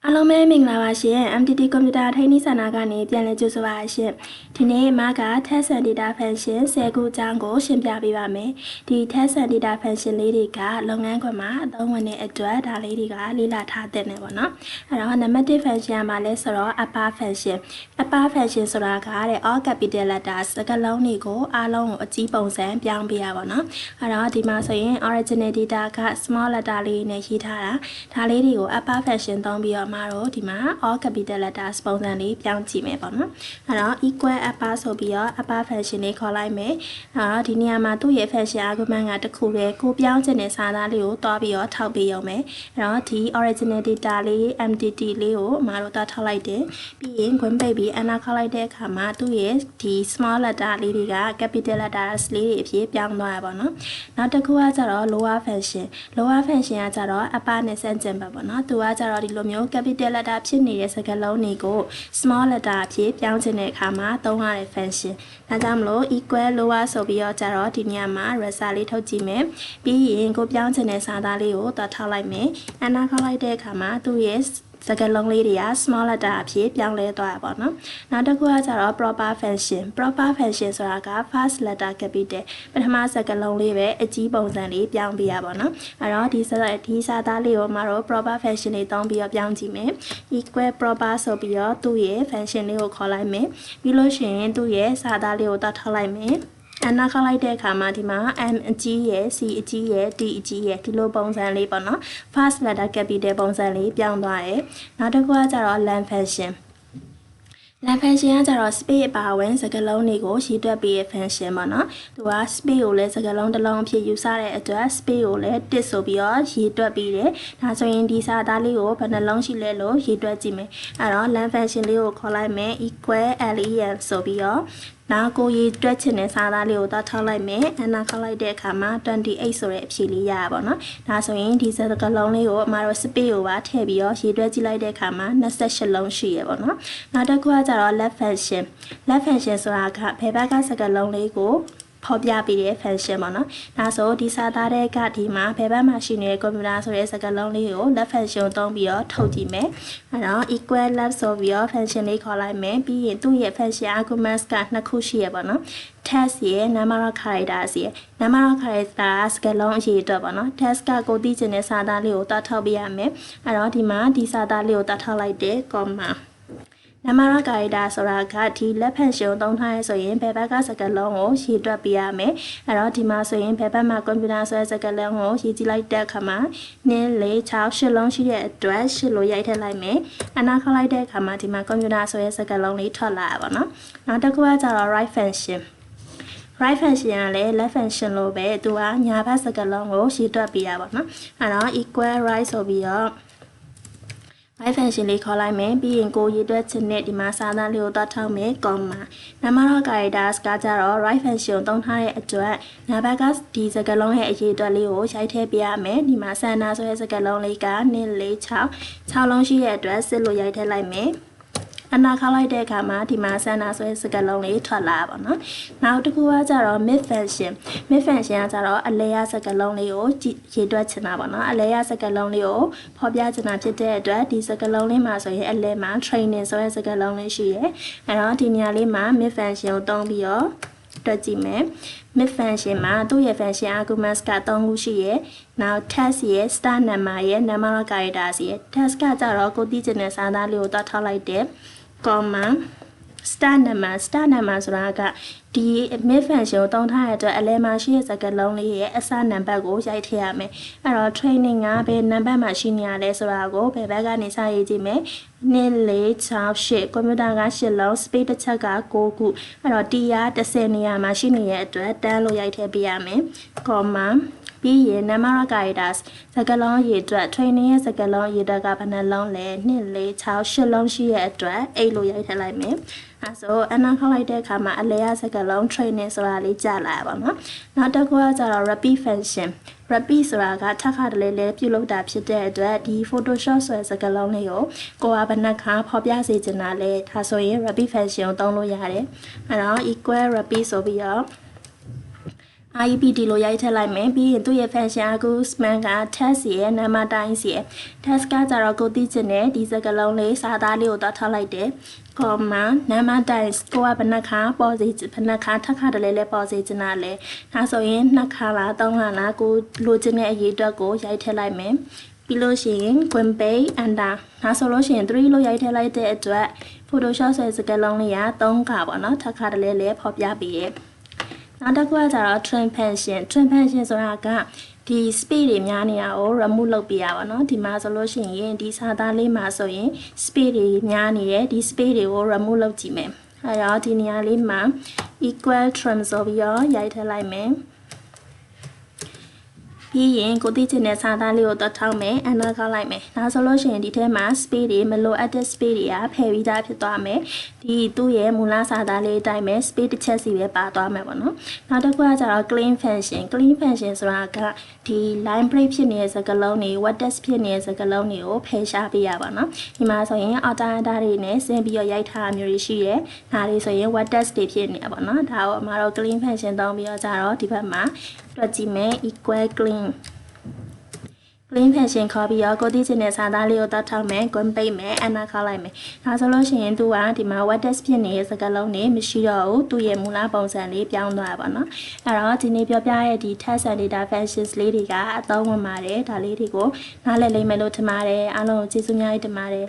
အားလုံးပဲမင်္ဂလာပါရှင် MTT ကွန်ပျူတာထိန်းသိမ်းစင်တာကနေပြန်လည်ကြိုဆိုပါရှင်ဒီနေ့မှာက Text and Data Function 10ခုအကြောင်းကိုရှင်းပြပေးပါမယ်ဒီ Text and Data Function လေးတွေကလုပ်ငန်းခွင်မှာအသုံးဝင်တဲ့အတွက်ဒါလေးတွေကလေ့လာထားတဲ့နေပေါ့နော်အဲ့တော့ Name Function မှာလဲဆိုတော့ Upper Function ဆိုတာကတဲ့ All Capital Letters စကားလုံးတွေကိုအားလုံးကိုအကြီးပုံစံပြောင်းပေးရပါတော့အဲ့တော့ဒီမှာဆိုရင် Original Data က Small Letter လေးနဲ့ရေးထားတာဒါလေးတွေကို Upper Function သုံးပြီးတော့မှာတော့ဒီမှာ all capital letters ပုံစံလေးပြောင်းကြည့်မယ်ပေါ့နော်အဲ့တော့ equal upper ဆိုပြီးတော့ upper function လေးခေါ်လိုက်မယ်အဲ့တော့ဒီနေရာမှာသူ့ရဲ့ function argument ကတစ်ခုပဲကိုပြောင်းချင်တဲ့စာသားလေးကိုတွားပြီးတော့ထောက်ပေးရုံပဲအဲ့တော့ဒီ original data လေး MTT လေးကိုမတို့တွားထောက်လိုက်တယ်ပြီးရင် green baby enter ခေါက်လိုက်တဲ့အခါမှာသူ့ရဲ့ဒီ small letter လေးတွေက capital letters လေးတွေအဖြစ်ပြောင်းသွားရပါတော့နောက်တစ်ခုကကျတော့ lower function ကကျတော့ upper နဲ့ဆန့်ကျင်ဘက်ပေါ့နော်သူကကျတော့ဒီလိုမျိုး capital letter ဖြစ်နေတဲ့စကားလုံးတွေကို small letter အဖြစ်ပြောင်းချင်တဲ့အခါမှာသုံးရတဲ့ function ဒါကြောင့်မလို့ equal lower ဆိုပြီးတော့ကျတော့ဒီနေရာမှာ result လေးထုတ်ကြည့်မယ်ပြီးရင်ကိုပြောင်းချင်တဲ့စာသားလေးကိုတွားထောက်လိုက်မယ်အနာခေါက်လိုက်တဲ့အခါမှာသူ့ရဲ့စကားလုံးလေးတွေက small letter အဖြစ်ပြောင်းလဲသွားတာပေါ့နော်နောက်တစ်ခုကကျတော့ proper function ဆိုတာက first letter capital ပထမစကားလုံးလေးပဲအကြီးပုံစံလေးပြောင်းပေးရပါတော့အဲ့တော့ဒီစာသားလေးကိုမတို့ proper function လေးသုံးပြီးတော့ပြောင်းကြည့်မယ် equal proper ဆိုပြီးတော့သူ့ရဲ့ function လေးကိုခေါ်လိုက်မယ်ပြီးလို့ရှိရင်သူ့ရဲ့စာသားလေးကိုတွားထောက်လိုက်မယ်အနာခလိုက်တဲ့အခါမှာဒီမှာ M အကြီးရယ် C အကြီးရယ် D အကြီးရယ်ဒီလိုပုံစံလေးပေါ့နော် first letter capital ပုံစံလေးပြောင်းသွားတယ်နောက်တစ်ခုကကျတော့ len function ကကျတော့ space အပါအဝင်စကားလုံးတွေကိုရှင်းတွက်ပေးတဲ့ function ပေါ့နော်သူက space ကိုလည်းစကားလုံးတစ်လုံးအဖြစ်ယူဆတဲ့အတွက် space ကိုလည်းတစ်ဆိုပြီးတော့ရှင်းတွက်ပေးတယ်ဒါဆိုရင်ဒီစာသားလေးကိုဘယ်နှလုံးရှိလဲလို့ရှင်းတွက်ကြည့်မယ်အဲ့တော့ len function လေးကိုခေါ်လိုက်မယ် equal len ဆိုပြီးတော့နောက်ကိုရေးတွက်ချင်တဲ့စာသားလေးကိုတော့ထောက်လိုက်မယ်အနာခေါက်လိုက်တဲ့အခါမှာ28ဆိုတဲ့အဖြေလေးရပါတော့ဒါဆိုရင်ဒီစကားလုံးလေးကိုအမတို့ space ကိုပါထည့်ပြီးတော့ရေးတွက်ကြည့်လိုက်တဲ့အခါမှာ28လုံးရှိရပါတော့နောက်တစ်ခုကကျတော့ left function ဆိုတာကဘယ်ဘက်ကစကားလုံးလေးကိုဖော်ပြပေးတဲ့ function ပေါ့နော်ဒါဆိုဒီစာသားတွေကဒီမှာဘယ်ဘက်မှာရှိနေတဲ့ computer ဆိုတဲ့စကားလုံးလေးကို left function သုံးပြီးတော့ထုတ်ကြည့်မယ်အဲ့တော့ equal left ဆိုပြီးတော့ function လေးခေါ်လိုက်မယ်ပြီးရင်သူ့ရဲ့ function arguments ကနှစ်ခုရှိရပါတော့ text ရဲ့ number of characters ရဲ့ number of characters စကားလုံးအရေးအတွက်ပေါ့နော် text ကကိုသိချင်တဲ့စာသားလေးကိုတွားထောက်ပေးရမယ်အဲ့တော့ဒီမှာဒီစာသားလေးကိုတွားထောက်လိုက်တယ် comma number of character ဆိုတာကဒီ left function ကိုသုံးထားရဲဆိုရင်ဘယ်ဘက်ကစကားလုံးကိုရေးတွက်ပေးရမယ်အဲ့တော့ဒီမှာဆိုရင်ဘယ်ဘက်မှာ computer ဆိုတဲ့စကားလုံးကိုရေးကြည့်လိုက်တဲ့အခါမှာ2 4 6 8လုံးရှိတဲ့အတွက်8လို့ရိုက်ထည့်လိုက်မယ်အနာခေါက်လိုက်တဲ့အခါမှာဒီမှာ computer ဆိုတဲ့စကားလုံးလေးထွက်လာပါတော့နောက်တစ်ခုကကျတော့ right function ကလည်း left function လို့ပဲသူကညာဘက်စကားလုံးကိုရေးတွက်ပေးရပါတော့အဲ့တော့ equal right ဆိုပြီးတော့right function လေးခေါ်လိုက်မယ်ပြီးရင်ကိုရေးတွက်ချင်တဲ့ဒီမှာစာသားလေးကိုတွားထောက်မယ် comma number of characters ကကြတော့ right function ကိုသုံးထားတဲ့အတွက်ညာဘက်ကဒီစကားလုံးရဲ့အရေးအတွက်လေးကိုရိုက်ထည့်ပြရမယ်ဒီမှာဆန္ဒဆိုတဲ့စကားလုံးလေးက2 4 6လုံးရှိတဲ့အတွက်စစ်လို့ရိုက်ထည့်လိုက်မယ်အနာခေါက်လိုက်တဲ့အခါမှာဒီမှာဆန္ဒဆိုတဲ့စကားလုံးလေးထွက်လာပါတော့နောက်တစ်ခုကကြတော့ mid function ကကြတော့အလဲရစကားလုံးလေးကိုရေးတွက်ချင်တာပေါ့နော်အလဲရစကားလုံးလေးကိုဖော်ပြချင်တာဖြစ်တဲ့အတွက်ဒီစကားလုံးလေးမှာဆိုရင်အလဲမှာ training ဆိုတဲ့စကားလုံးလေးရှိရဲအဲ့တော့ဒီနေရာလေးမှာ mid function ကိုသုံးပြီးတော့တွက်ကြည့်မယ် mid function မှာသူ့ရဲ့ function arguments က3ခုရှိရဲနောက် text ရဲ့ start number ရဲ့ number of characters ရဲ့ text ကကြတော့ကိုသိချင်တဲ့စာသားလေးကိုတွက်ထောက်လိုက်တယ်comma start number ဆိုတာကဒီ mid function ကိုသုံးထားရတဲ့အတွက်အလဲမှာရှိတဲ့စကားလုံးလေးရဲ့အစနံပါတ်ကိုရိုက်ထည့်ရမယ်အဲ့တော့ training ကဘယ်နံပါတ်မှာရှိနေရလဲဆိုတာကိုဘယ်ဘက်ကနေစရေးကြည့်မယ်2 4 6 8 computer က8လုံး space တစ်ချက်က9ခုအဲ့တော့ t က10နေရာမှာရှိနေတဲ့အတွက်တန်းလို့ရိုက်ထည့်ပေးရမယ် commaပြီးရင် number of characters စကားလုံးရေအတွက် training ရဲ့စကားလုံးရေအတွက်ကဘယ်နှလုံးလဲ2 4 6 8လုံးရှိတဲ့အတွက်8လို့ရိုက်ထည့်လိုက်မယ်အဲဆိုအနာခေါက်လိုက်တဲ့အခါမှာအလဲရစကားလုံး training ဆိုတာလေးကြာလာပါတော့နောက်တစ်ခုကကျတော့ repeat function ဆိုတာကထပ်ခါတလဲလဲပြုလုပ်တာဖြစ်တဲ့အတွက်ဒီ Photoshop ဆိုတဲ့စကားလုံးလေးကိုကဘယ်နှခါဖော်ပြစေချင်တာလဲဒါဆိုရင် repeat function ကိုသုံးလို့ရတယ်အဲတော့ equal repeat ဆိုပြီးတော့ IEPD လို့ရိုက်ထည့်လိုက်မယ်ပြီးရင်သူ့ရဲ့ function အခု span က test ရဲ့ number times ရဲ့ test ကကြတော့ကိုသိချင်တဲ့ဒီစကားလုံးလေးစာသားလေးကိုတော့ထားလိုက်တယ် comma number times ကိုကဘယ်နှခါပေါ်စေဘယ်နှခါထပ်ခါတလဲလဲပေါ်စေချင်တာလဲဒါဆိုရင်2ခါလား3ခါလားကိုလိုချင်တဲ့အရေးအတွက်ကိုရိုက်ထည့်လိုက်မယ်ပြီးလို့ရှိရင် Quimpay under ဒါဆိုလို့ရှိရင်3လို့ရိုက်ထည့်လိုက်တဲ့အတွက် Photoshop ဆိုတဲ့စကားလုံးလေးက3ခါပေါ့နော်ထပ်ခါတလဲလဲဖော်ပြပေးရဲ့နောက်တစ်ခုကကြတော့ trim function ဆိုတာကဒီ space တွေများနေတာကို remove လုပ်ပြရပါတော့ဒီမှာဆိုလို့ရှိရင်ဒီစာသားလေးမှာဆိုရင် space တွေများနေတယ်ဒီ space တွေကို remove လုပ်ကြည့်မယ်အဲတော့ဒီနေရာလေးမှာ equal trim ဆိုပြီးတော့ရိုက်ထည့်လိုက်မယ်ပြီးရင်ကိုသိချင်တဲ့စာသားလေးကိုတော့ထောက်မယ်အနာကောက်လိုက်မယ်ဒါဆိုလို့ရှိရင်ဒီထဲမှာ space တွေမလိုအပ်တဲ့ space တွေကဖယ်ပြီးသားဖြစ်သွားမယ်ဒီသူ့ရဲ့မူလစာသားလေးအတိုင်းပဲ space တစ်ချက်စီပဲပါသွားမယ်ပေါ့နော်နောက်တစ်ခုကကျတော့ clean function ဆိုတာကဒီ line break ဖြစ်နေတဲ့စကားလုံးတွေ word text ဖြစ်နေတဲ့စကားလုံးတွေကိုဖယ်ရှားပေးရပါတော့ဒီမှာဆိုရင် auto enter တွေနဲ့ဆင်းပြီးတော့ရိုက်ထားတာမျိုးတွေရှိတယ်ဒါတွေဆိုရင် word text တွေဖြစ်နေတာပေါ့နော်ဒါကိုအမှာတော့ clean function သုံးပြီးတော့ကြတော့ဒီဘက်မှာတွက်ကြည့်မယ် equal clean function ခေါ်ပြီးတော့ကိုသိချင်တဲ့စာသားလေးကိုတောက်ထောက်မယ် Quimpay မယ်အနာခေါက်လိုက်မယ်ဒါဆိုလို့ရှိရင်သူကဒီမှာ word text ဖြစ်နေတဲ့စကားလုံးတွေမရှိတော့ဘူးသူ့ရဲ့မူလပုံစံလေးပြောင်းသွားပါတော့အဲ့တော့ဒီနေ့ပြောပြရဲ့ဒီ text and data functions လေးတွေကအသုံးဝင်ပါတယ်ဒါလေးတွေကိုနားလည်လိမ့်မယ်လို့ထင်ပါတယ်အားလုံးကိုကျေးဇူးများတင်ပါတယ်